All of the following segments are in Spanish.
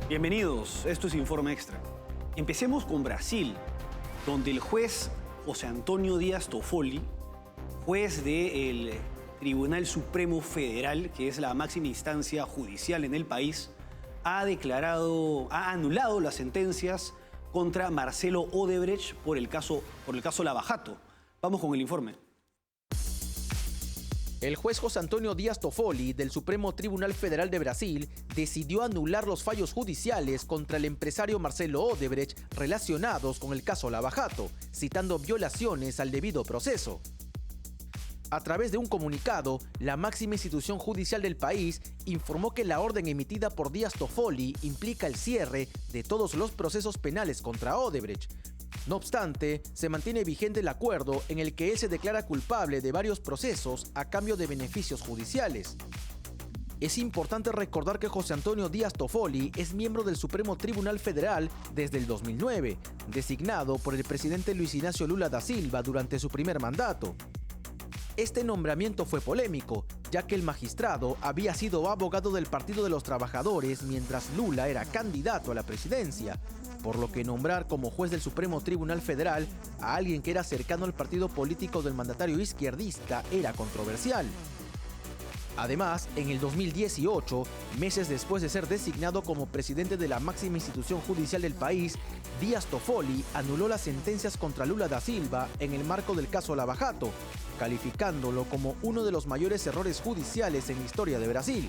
Bienvenidos, esto es Informe Extra. Empecemos con Brasil, donde el juez José Antonio Díaz Toffoli, juez del Tribunal Supremo Federal, que es la máxima instancia judicial en el país, ha anulado las sentencias contra Marcelo Odebrecht por el caso Lava Jato. Vamos con el informe. El juez José Antonio Díaz Toffoli del Supremo Tribunal Federal de Brasil decidió anular los fallos judiciales contra el empresario Marcelo Odebrecht relacionados con el caso Lava Jato, citando violaciones al debido proceso. A través de un comunicado, la máxima institución judicial del país informó que la orden emitida por Díaz Toffoli implica el cierre de todos los procesos penales contra Odebrecht. No obstante, se mantiene vigente el acuerdo en el que él se declara culpable de varios procesos a cambio de beneficios judiciales. Es importante recordar que José Antonio Díaz Toffoli es miembro del Supremo Tribunal Federal desde el 2009, designado por el presidente Luis Ignacio Lula da Silva durante su primer mandato. Este nombramiento fue polémico, ya que el magistrado había sido abogado del Partido de los Trabajadores mientras Lula era candidato a la presidencia, por lo que nombrar como juez del Supremo Tribunal Federal a alguien que era cercano al partido político del mandatario izquierdista era controversial. Además, en el 2018, meses después de ser designado como presidente de la máxima institución judicial del país, Díaz Toffoli anuló las sentencias contra Lula da Silva en el marco del caso Lava Jato, calificándolo como uno de los mayores errores judiciales en la historia de Brasil.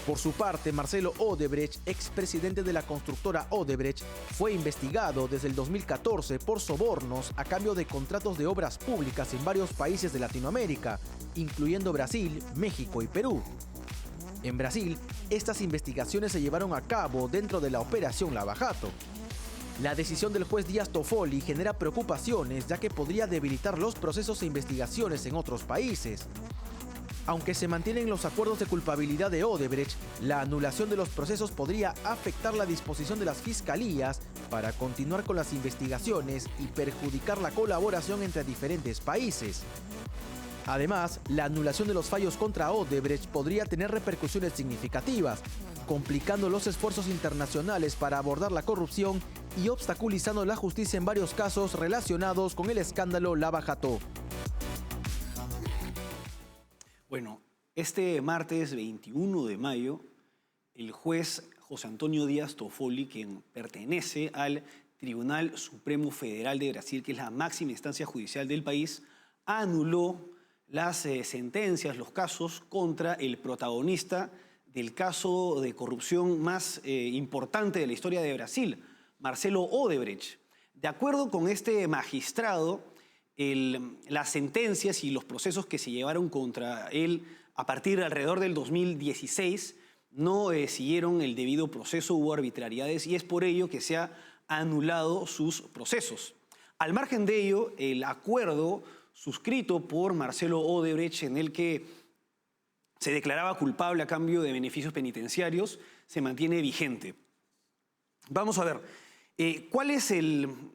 Por su parte, Marcelo Odebrecht, expresidente de la constructora Odebrecht, fue investigado desde el 2014 por sobornos a cambio de contratos de obras públicas en varios países de Latinoamérica, incluyendo Brasil, México y Perú. En Brasil, estas investigaciones se llevaron a cabo dentro de la Operación Lava Jato. La decisión del juez Díaz Toffoli genera preocupaciones, ya que podría debilitar los procesos e investigaciones en otros países. Aunque se mantienen los acuerdos de culpabilidad de Odebrecht, la anulación de los procesos podría afectar la disposición de las fiscalías para continuar con las investigaciones y perjudicar la colaboración entre diferentes países. Además, la anulación de los fallos contra Odebrecht podría tener repercusiones significativas, complicando los esfuerzos internacionales para abordar la corrupción y obstaculizando la justicia en varios casos relacionados con el escándalo Lava Jato. Bueno, este martes 21 de mayo, el juez José Antonio Díaz Toffoli, quien pertenece al Tribunal Supremo Federal de Brasil, que es la máxima instancia judicial del país, anuló las sentencias, los casos contra el protagonista del caso de corrupción más importante de la historia de Brasil, Marcelo Odebrecht. De acuerdo con este magistrado, las sentencias y los procesos que se llevaron contra él a partir de alrededor del 2016 no siguieron el debido proceso, hubo arbitrariedades y es por ello que se ha anulado sus procesos. Al margen de ello, el acuerdo suscrito por Marcelo Odebrecht en el que se declaraba culpable a cambio de beneficios penitenciarios se mantiene vigente. Vamos a ver, ¿cuáles son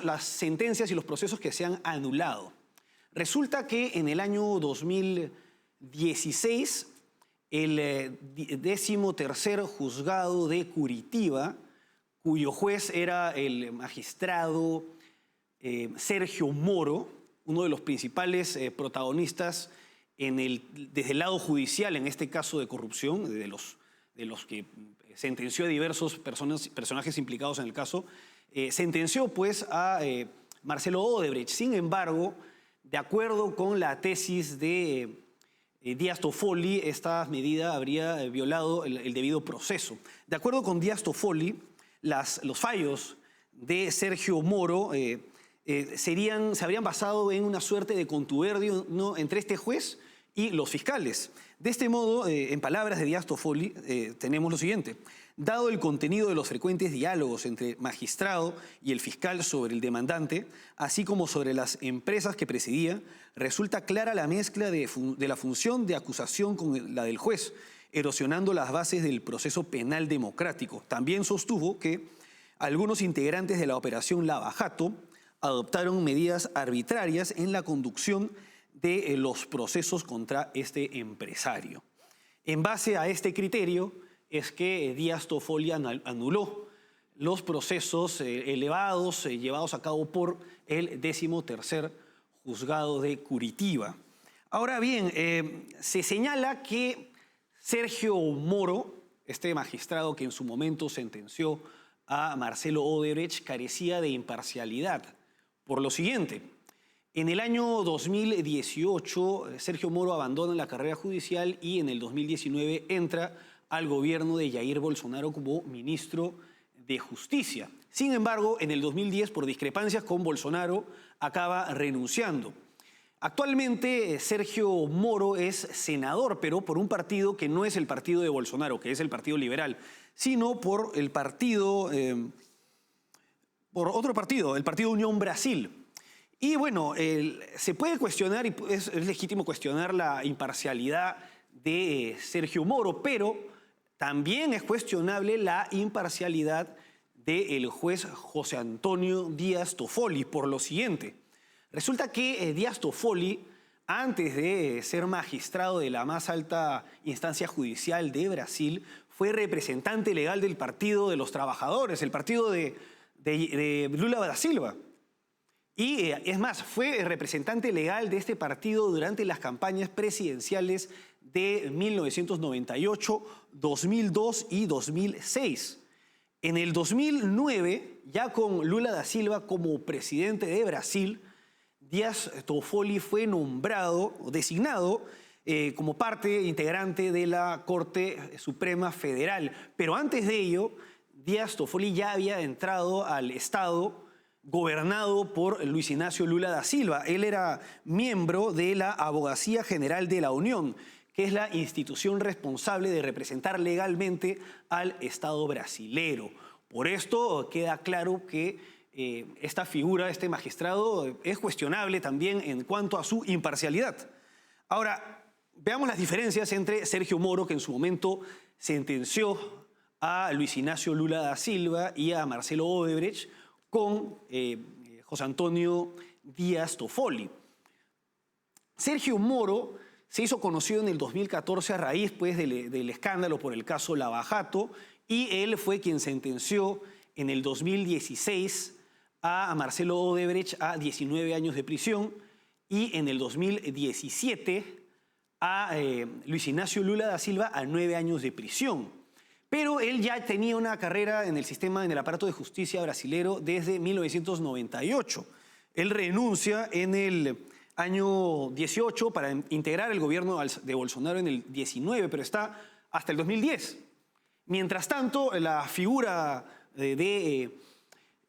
las sentencias y los procesos que se han anulado? Resulta que en el año 2016, el 13º juzgado de Curitiba, cuyo juez era el magistrado Sergio Moro, uno de los principales protagonistas desde el lado judicial, en este caso de corrupción, de los que sentenció a diversos personajes implicados en el caso, sentenció pues a Marcelo Odebrecht. Sin embargo, de acuerdo con la tesis de Díaz Toffoli, esta medida habría violado el debido proceso. De acuerdo con Díaz Toffoli, los fallos de Sergio Moro se habrían basado en una suerte de contubernio, ¿no?, entre este juez y los fiscales. De este modo, en palabras de Díaz Toffoli, tenemos lo siguiente. Dado el contenido de los frecuentes diálogos entre el magistrado y el fiscal sobre el demandante, así como sobre las empresas que presidía, resulta clara la mezcla de la función de acusación con la del juez, erosionando las bases del proceso penal democrático. También sostuvo que algunos integrantes de la operación Lava Jato adoptaron medidas arbitrarias en la conducción de los procesos contra este empresario. En base a este criterio, es que Díaz Toffoli anuló los procesos elevados llevados a cabo por el 13º Juzgado de Curitiba. Ahora bien, se señala que Sergio Moro, este magistrado que en su momento sentenció a Marcelo Odebrecht, carecía de imparcialidad. Por lo siguiente, en el año 2018, Sergio Moro abandona la carrera judicial y en el 2019 entra al gobierno de Jair Bolsonaro como ministro de Justicia. Sin embargo, en el 2010, por discrepancias con Bolsonaro, acaba renunciando. Actualmente, Sergio Moro es senador, pero por un partido que no es el partido de Bolsonaro, que es el Partido Liberal, sino por el partido, por otro partido, el Partido Unión Brasil. Y bueno, se puede cuestionar, y es legítimo cuestionar la imparcialidad de Sergio Moro, pero también es cuestionable la imparcialidad del juez José Antonio Díaz Toffoli por lo siguiente. Resulta que Díaz Toffoli, antes de ser magistrado de la más alta instancia judicial de Brasil, fue representante legal del Partido de los Trabajadores, el partido de Lula da Silva. Y es más, fue representante legal de este partido durante las campañas presidenciales de 1998, 2002 y 2006. En el 2009, ya con Lula da Silva como presidente de Brasil, Díaz Toffoli fue nombrado o designado como parte integrante de la Corte Suprema Federal. Pero antes de ello, Díaz Toffoli ya había entrado al Estado gobernado por Luis Ignacio Lula da Silva. Él era miembro de la Abogacía General de la Unión, que es la institución responsable de representar legalmente al Estado brasilero. Por esto queda claro que esta figura, este magistrado, es cuestionable también en cuanto a su imparcialidad. Ahora, veamos las diferencias entre Sergio Moro, que en su momento sentenció a Luis Ignacio Lula da Silva y a Marcelo Odebrecht, con José Antonio Díaz Toffoli. Sergio Moro se hizo conocido en el 2014 a raíz pues, del escándalo por el caso Lava Jato, y él fue quien sentenció en el 2016 a Marcelo Odebrecht a 19 años de prisión y en el 2017 a Luis Ignacio Lula da Silva a 9 años de prisión. Pero él ya tenía una carrera en el sistema, en el aparato de justicia brasilero desde 1998. Él renuncia en el año 18 para integrar el gobierno de Bolsonaro en el 19, pero está hasta el 2010. Mientras tanto, la figura de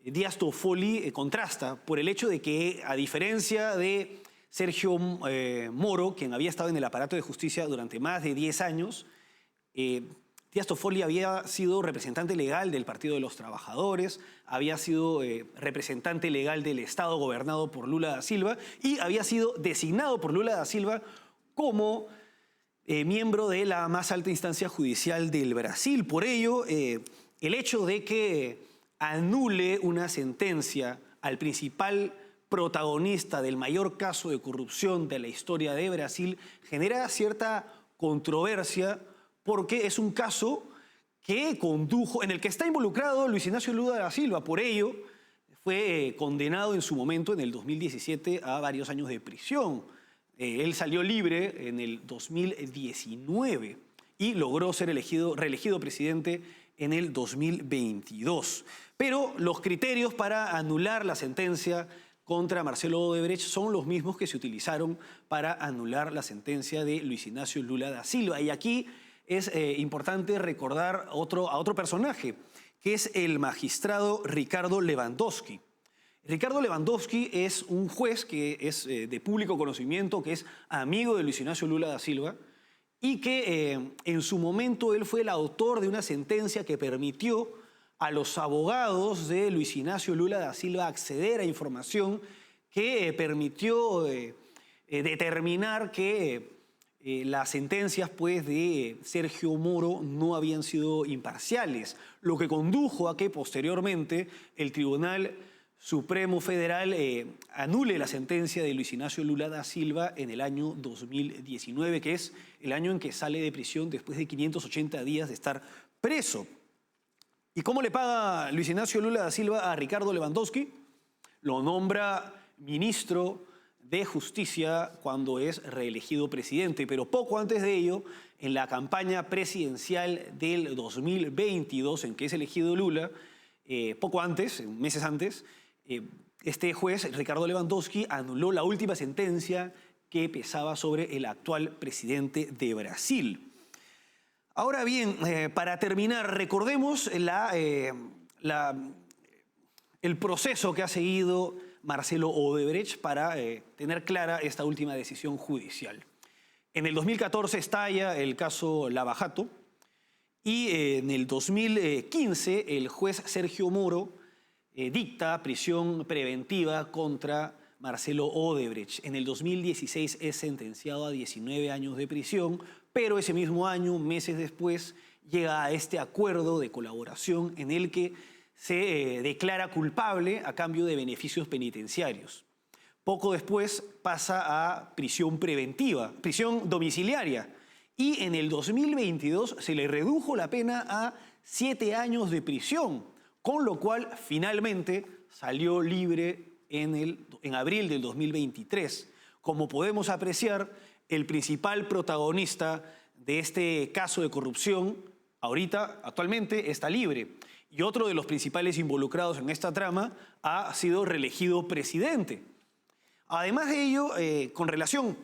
Díaz Toffoli contrasta por el hecho de que, a diferencia de Sergio Moro, quien había estado en el aparato de justicia durante más de 10 años, Díaz Toffoli había sido representante legal del Partido de los Trabajadores, había sido representante legal del Estado gobernado por Lula da Silva y había sido designado por Lula da Silva como miembro de la más alta instancia judicial del Brasil. Por ello, el hecho de que anule una sentencia al principal protagonista del mayor caso de corrupción de la historia de Brasil genera cierta controversia, porque es un caso que condujo, en el que está involucrado Luis Ignacio Lula da Silva. Por ello, fue condenado en su momento, en el 2017, a varios años de prisión. Él salió libre en el 2019 y logró ser reelegido presidente en el 2022. Pero los criterios para anular la sentencia contra Marcelo Odebrecht son los mismos que se utilizaron para anular la sentencia de Luis Ignacio Lula da Silva. Y aquí es importante recordar a otro personaje, que es el magistrado Ricardo Lewandowski. Ricardo Lewandowski es un juez que es de público conocimiento, que es amigo de Luis Ignacio Lula da Silva, y que en su momento él fue el autor de una sentencia que permitió a los abogados de Luis Ignacio Lula da Silva acceder a información que permitió determinar que las sentencias pues, de Sergio Moro no habían sido imparciales, lo que condujo a que posteriormente el Tribunal Supremo Federal anule la sentencia de Luis Ignacio Lula da Silva en el año 2019, que es el año en que sale de prisión después de 580 días de estar preso. ¿Y cómo le paga Luis Ignacio Lula da Silva a Ricardo Lewandowski? Lo nombra ministro de Justicia cuando es reelegido presidente, pero poco antes de ello, en la campaña presidencial del 2022, en que es elegido Lula, poco antes, meses antes, este juez, Ricardo Lewandowski, anuló la última sentencia que pesaba sobre el actual presidente de Brasil. Ahora bien, para terminar, recordemos el proceso que ha seguido Marcelo Odebrecht para tener clara esta última decisión judicial. En el 2014 estalla el caso Lava Jato y en el 2015 el juez Sergio Moro dicta prisión preventiva contra Marcelo Odebrecht. En el 2016 es sentenciado a 19 años de prisión, pero ese mismo año, meses después, llega a este acuerdo de colaboración en el que se declara culpable a cambio de beneficios penitenciarios. Poco después pasa a prisión preventiva, prisión domiciliaria, y en el 2022 se le redujo la pena a 7 años de prisión, con lo cual finalmente salió libre en abril del 2023. Como podemos apreciar, el principal protagonista de este caso de corrupción actualmente está libre. Y otro de los principales involucrados en esta trama ha sido reelegido presidente. Además de ello, con relación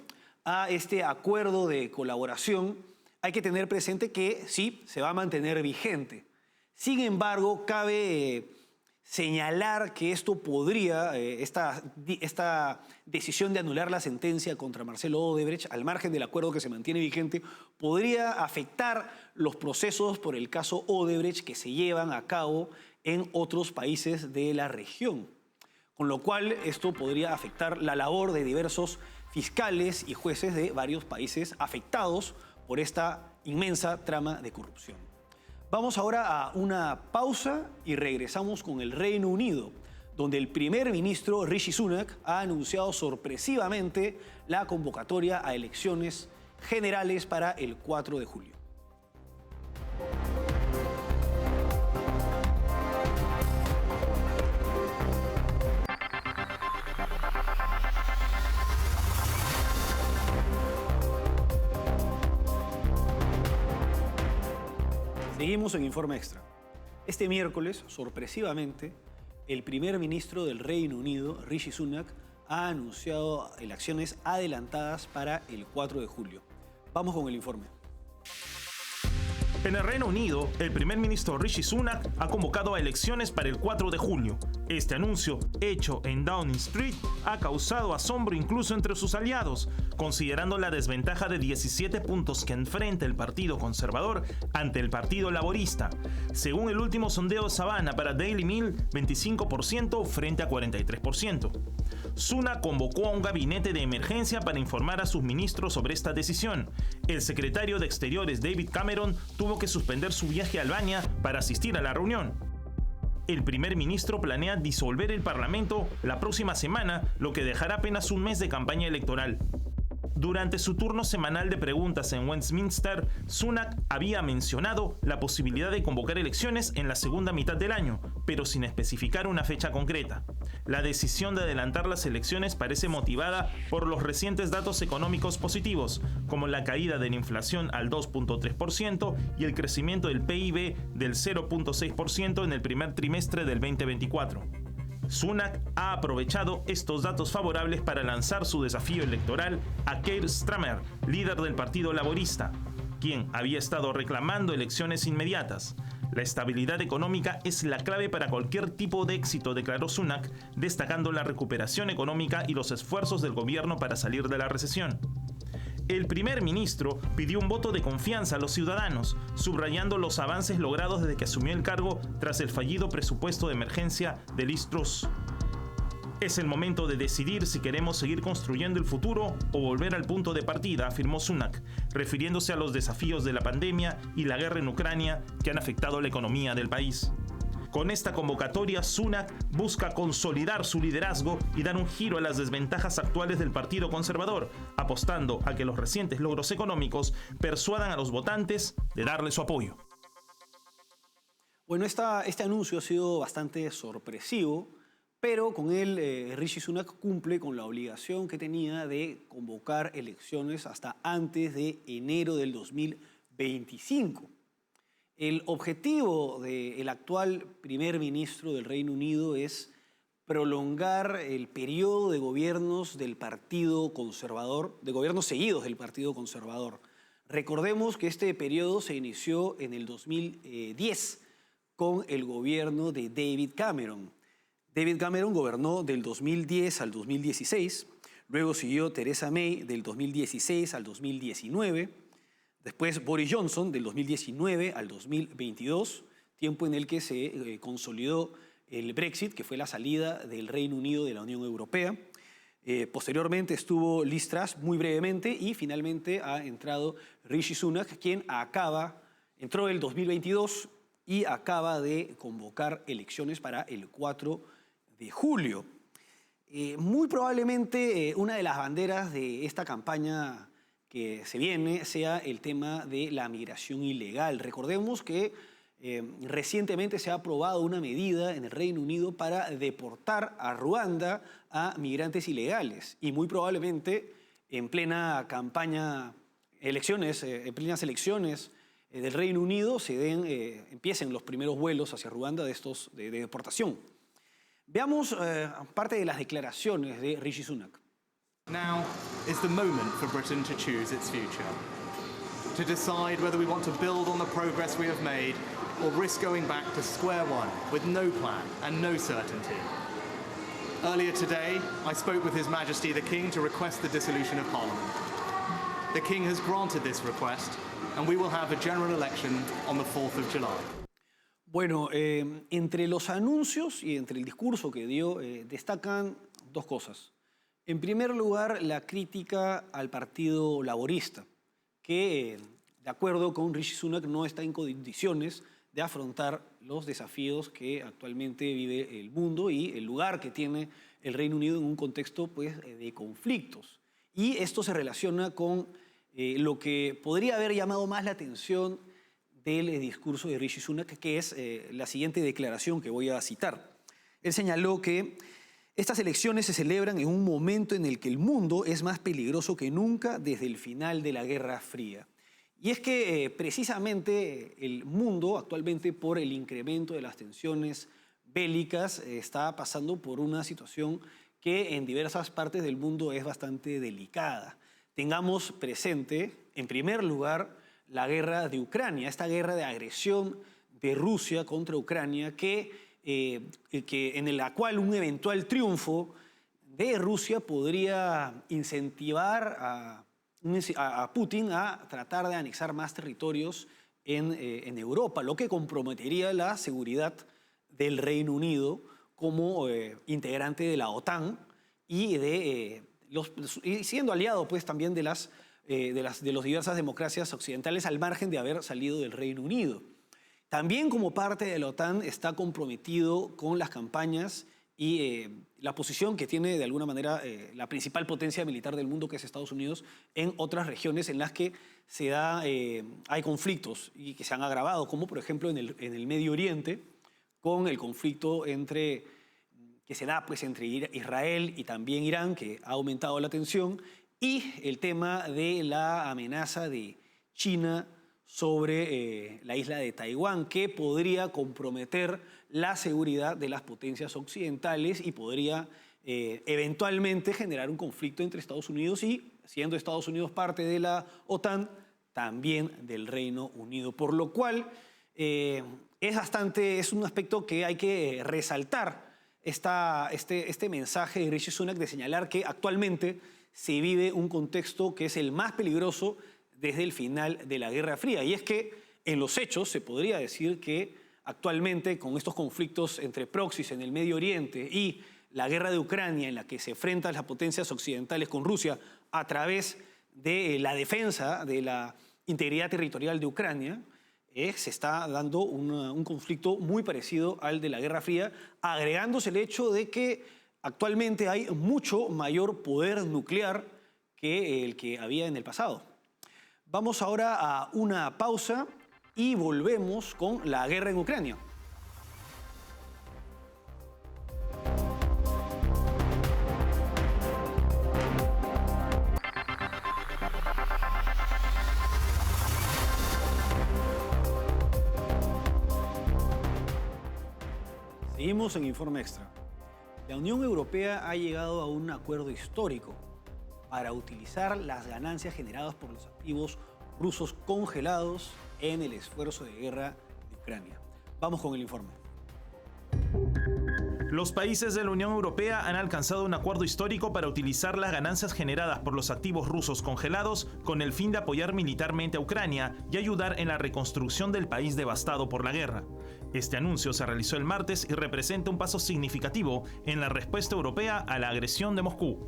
a este acuerdo de colaboración, hay que tener presente que sí, se va a mantener vigente. Sin embargo, cabe señalar que esto podría, esta decisión de anular la sentencia contra Marcelo Odebrecht, al margen del acuerdo que se mantiene vigente, podría afectar los procesos por el caso Odebrecht que se llevan a cabo en otros países de la región. Con lo cual, esto podría afectar la labor de diversos fiscales y jueces de varios países afectados por esta inmensa trama de corrupción. Vamos ahora a una pausa y regresamos con el Reino Unido, donde el primer ministro Rishi Sunak ha anunciado sorpresivamente la convocatoria a elecciones generales para el 4 de julio. Seguimos en Informe Extra. Este miércoles, sorpresivamente, el primer ministro del Reino Unido, Rishi Sunak, ha anunciado elecciones adelantadas para el 4 de julio. Vamos con el informe. En el Reino Unido, el primer ministro Rishi Sunak ha convocado a elecciones para el 4 de julio. Este anuncio, hecho en Downing Street, ha causado asombro incluso entre sus aliados, considerando la desventaja de 17 puntos que enfrenta el Partido Conservador ante el Partido Laborista. Según el último sondeo Savannah para Daily Mail, 25% frente a 43%. Sunak convocó a un gabinete de emergencia para informar a sus ministros sobre esta decisión. El secretario de Exteriores David Cameron tuvo que suspender su viaje a Albania para asistir a la reunión. El primer ministro planea disolver el Parlamento la próxima semana, lo que dejará apenas un mes de campaña electoral. Durante su turno semanal de preguntas en Westminster, Sunak había mencionado la posibilidad de convocar elecciones en la segunda mitad del año, pero sin especificar una fecha concreta. La decisión de adelantar las elecciones parece motivada por los recientes datos económicos positivos, como la caída de la inflación al 2.3% y el crecimiento del PIB del 0.6% en el primer trimestre del 2024. Sunak ha aprovechado estos datos favorables para lanzar su desafío electoral a Keir Starmer, líder del Partido Laborista, quien había estado reclamando elecciones inmediatas. La estabilidad económica es la clave para cualquier tipo de éxito, declaró Sunak, destacando la recuperación económica y los esfuerzos del gobierno para salir de la recesión. El primer ministro pidió un voto de confianza a los ciudadanos, subrayando los avances logrados desde que asumió el cargo tras el fallido presupuesto de emergencia de Liz Truss. Es el momento de decidir si queremos seguir construyendo el futuro o volver al punto de partida, afirmó Sunak, refiriéndose a los desafíos de la pandemia y la guerra en Ucrania que han afectado la economía del país. Con esta convocatoria, Sunak busca consolidar su liderazgo y dar un giro a las desventajas actuales del Partido Conservador, apostando a que los recientes logros económicos persuadan a los votantes de darle su apoyo. Bueno, este anuncio ha sido bastante sorpresivo, pero con él Rishi Sunak cumple con la obligación que tenía de convocar elecciones hasta antes de enero del 2025. El objetivo del actual primer ministro del Reino Unido es prolongar el periodo de gobiernos del Partido Conservador, de gobiernos seguidos del Partido Conservador. Recordemos que este periodo se inició en el 2010 con el gobierno de David Cameron. David Cameron gobernó del 2010 al 2016, luego siguió Theresa May del 2016 al 2019, después Boris Johnson del 2019 al 2022, tiempo en el que se consolidó el Brexit, que fue la salida del Reino Unido de la Unión Europea. Posteriormente estuvo Liz Truss muy brevemente y finalmente ha entrado Rishi Sunak, quien entró el 2022 y acaba de convocar elecciones para el 4 de julio. Muy probablemente una de las banderas de esta campaña que se viene sea el tema de la migración ilegal. Recordemos que recientemente se ha aprobado una medida en el Reino Unido para deportar a Ruanda a migrantes ilegales y muy probablemente en plena campaña, en plenas elecciones del Reino Unido empiecen los primeros vuelos hacia Ruanda de deportación. Veamos parte de las declaraciones de Rishi Sunak. Now is the moment for Britain to choose its future, to decide whether we want to build on the progress we have made or risk going back to square one with no plan and no certainty. Earlier today, I spoke with His Majesty the King to request the dissolution of Parliament. The King has granted this request, and we will have a general election on the 4th of July. Bueno, entre los anuncios y entre el discurso que dio, destacan dos cosas. En primer lugar, la crítica al Partido Laborista, que, de acuerdo con Rishi Sunak, no está en condiciones de afrontar los desafíos que actualmente vive el mundo y el lugar que tiene el Reino Unido en un contexto de conflictos. Y esto se relaciona con lo que podría haber llamado más la atención del discurso de Rishi Sunak, que es la siguiente declaración que voy a citar. Él señaló que estas elecciones se celebran en un momento en el que el mundo es más peligroso que nunca desde el final de la Guerra Fría. Y es que precisamente el mundo actualmente, por el incremento de las tensiones bélicas, está pasando por una situación que en diversas partes del mundo es bastante delicada. Tengamos presente, en primer lugar, la guerra de Ucrania, esta guerra de agresión de Rusia contra Ucrania, en la cual un eventual triunfo de Rusia podría incentivar a Putin a tratar de anexar más territorios en Europa, lo que comprometería la seguridad del Reino Unido como integrante de la OTAN y siendo aliado pues, también de las diversas democracias occidentales al margen de haber salido del Reino Unido. También como parte de la OTAN está comprometido con las campañas y la posición que tiene de alguna manera la principal potencia militar del mundo, que es Estados Unidos, en otras regiones en las que hay conflictos y que se han agravado, como por ejemplo en el Medio Oriente, con el conflicto que se da pues, entre Israel y también Irán, que ha aumentado la tensión, y el tema de la amenaza de China sobre la isla de Taiwán, que podría comprometer la seguridad de las potencias occidentales y podría eventualmente generar un conflicto entre Estados Unidos y, siendo Estados Unidos parte de la OTAN, también del Reino Unido. Por lo cual es un aspecto que hay que resaltar, este mensaje de Rishi Sunak de señalar que actualmente se vive un contexto que es el más peligroso desde el final de la Guerra Fría. Y es que en los hechos se podría decir que actualmente con estos conflictos entre proxies en el Medio Oriente y la guerra de Ucrania en la que se enfrentan las potencias occidentales con Rusia a través de la defensa de la integridad territorial de Ucrania, se está dando un conflicto muy parecido al de la Guerra Fría, agregándose el hecho de que actualmente hay mucho mayor poder nuclear que el que había en el pasado. Vamos ahora a una pausa y volvemos con la guerra en Ucrania. Seguimos en Informe Extra. La Unión Europea ha llegado a un acuerdo histórico para utilizar las ganancias generadas por los activos rusos congelados en el esfuerzo de guerra de Ucrania. Vamos con el informe. Los países de la Unión Europea han alcanzado un acuerdo histórico para utilizar las ganancias generadas por los activos rusos congelados con el fin de apoyar militarmente a Ucrania y ayudar en la reconstrucción del país devastado por la guerra. Este anuncio se realizó el martes y representa un paso significativo en la respuesta europea a la agresión de Moscú.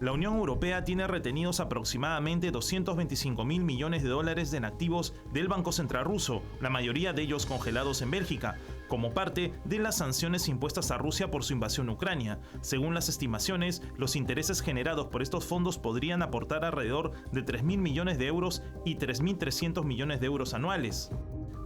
La Unión Europea tiene retenidos aproximadamente 225.000 millones de dólares en activos del Banco Central ruso, la mayoría de ellos congelados en Bélgica, como parte de las sanciones impuestas a Rusia por su invasión a Ucrania. Según las estimaciones, los intereses generados por estos fondos podrían aportar alrededor de 3.000 millones de euros y 3.300 millones de euros anuales.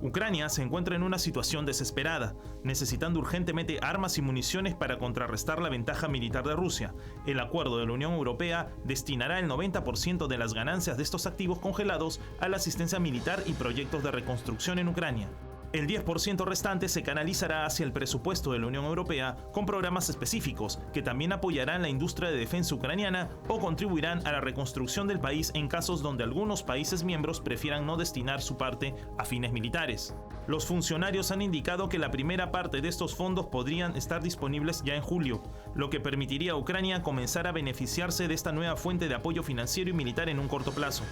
Ucrania se encuentra en una situación desesperada, necesitando urgentemente armas y municiones para contrarrestar la ventaja militar de Rusia. El acuerdo de la Unión Europea destinará el 90% de las ganancias de estos activos congelados a la asistencia militar y proyectos de reconstrucción en Ucrania. El 10% restante se canalizará hacia el presupuesto de la Unión Europea con programas específicos que también apoyarán la industria de defensa ucraniana o contribuirán a la reconstrucción del país en casos donde algunos países miembros prefieran no destinar su parte a fines militares. Los funcionarios han indicado que la primera parte de estos fondos podrían estar disponibles ya en julio, lo que permitiría a Ucrania comenzar a beneficiarse de esta nueva fuente de apoyo financiero y militar en un corto plazo.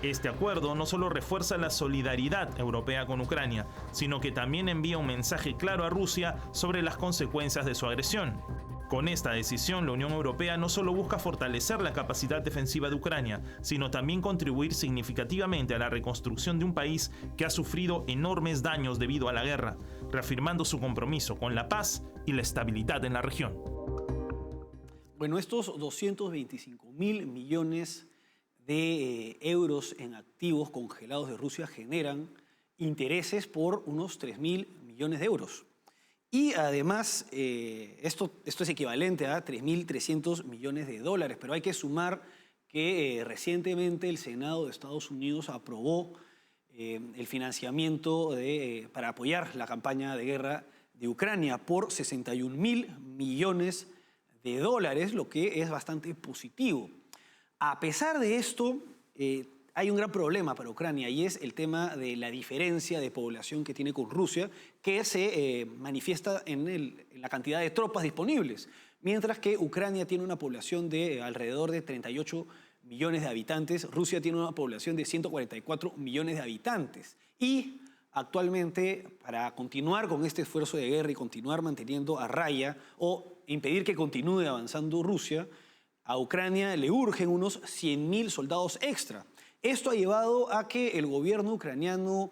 Este acuerdo no solo refuerza la solidaridad europea con Ucrania, sino que también envía un mensaje claro a Rusia sobre las consecuencias de su agresión. Con esta decisión, la Unión Europea no solo busca fortalecer la capacidad defensiva de Ucrania, sino también contribuir significativamente a la reconstrucción de un país que ha sufrido enormes daños debido a la guerra, reafirmando su compromiso con la paz y la estabilidad en la región. Bueno, estos 225.000 millones de euros en activos congelados de Rusia generan intereses por unos 3.000 millones de euros. Y además, esto es equivalente a 3.300 millones de dólares, pero hay que sumar que recientemente el Senado de Estados Unidos aprobó el financiamiento para apoyar la campaña de guerra de Ucrania por 61.000 millones de dólares, lo que es bastante positivo. A pesar de esto, hay un gran problema para Ucrania y es el tema de la diferencia de población que tiene con Rusia, que se manifiesta en la cantidad de tropas disponibles. Mientras que Ucrania tiene una población de alrededor de 38 millones de habitantes, Rusia tiene una población de 144 millones de habitantes. Y actualmente, para continuar con este esfuerzo de guerra y continuar manteniendo a raya o impedir que continúe avanzando Rusia, a Ucrania le urgen unos 100.000 soldados extra. Esto ha llevado a que el gobierno ucraniano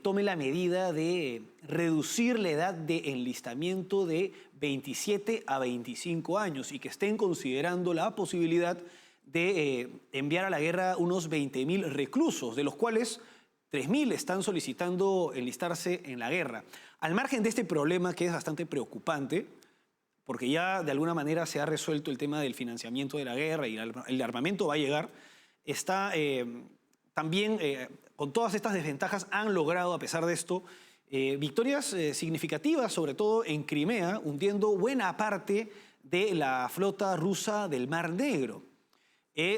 tome la medida de reducir la edad de enlistamiento de 27 a 25 años y que estén considerando la posibilidad de enviar a la guerra unos 20.000 reclusos, de los cuales 3.000 están solicitando enlistarse en la guerra. Al margen de este problema, que es bastante preocupante, porque ya de alguna manera se ha resuelto el tema del financiamiento de la guerra y el armamento va a llegar, está también, con todas estas desventajas, han logrado, a pesar de esto, victorias significativas, sobre todo en Crimea, hundiendo buena parte de la flota rusa del Mar Negro.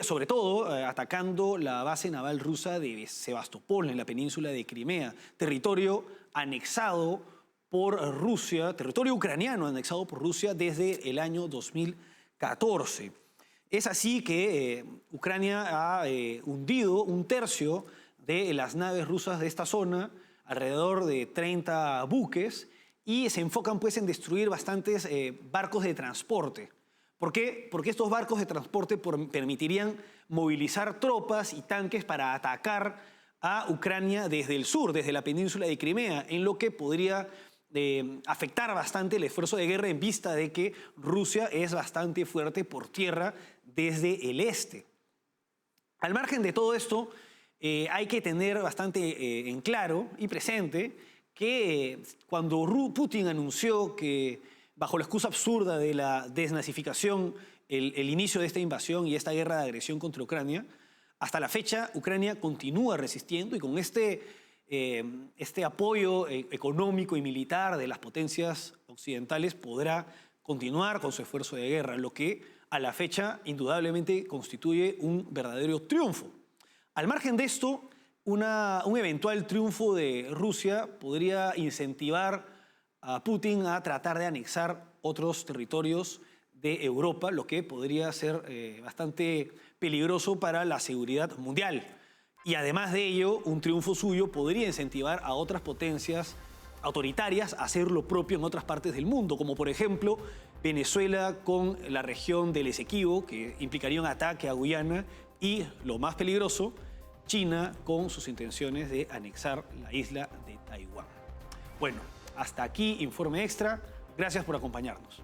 Sobre todo atacando la base naval rusa de Sebastopol, en la península de Crimea, territorio anexado por Rusia, territorio ucraniano anexado por Rusia desde el año 2014. Es así que Ucrania ha hundido un tercio de las naves rusas de esta zona, alrededor de 30 buques, y se enfocan pues en destruir bastantes barcos de transporte. ¿Por qué? Porque estos barcos de transporte permitirían movilizar tropas y tanques para atacar a Ucrania desde el sur, desde la península de Crimea, en lo que podría afectar bastante el esfuerzo de guerra en vista de que Rusia es bastante fuerte por tierra desde el este. Al margen de todo esto, hay que tener bastante en claro y presente que cuando Putin anunció que bajo la excusa absurda de la desnazificación, el inicio de esta invasión y esta guerra de agresión contra Ucrania, hasta la fecha Ucrania continúa resistiendo y con este apoyo económico y militar de las potencias occidentales, podrá continuar con su esfuerzo de guerra, lo que a la fecha indudablemente constituye un verdadero triunfo. Al margen de esto, un eventual triunfo de Rusia podría incentivar a Putin a tratar de anexar otros territorios de Europa, lo que podría ser bastante peligroso para la seguridad mundial. Y además de ello, un triunfo suyo podría incentivar a otras potencias autoritarias a hacer lo propio en otras partes del mundo, como por ejemplo Venezuela con la región del Esequibo, que implicaría un ataque a Guyana, y lo más peligroso, China con sus intenciones de anexar la isla de Taiwán. Bueno, hasta aquí Informe Extra. Gracias por acompañarnos.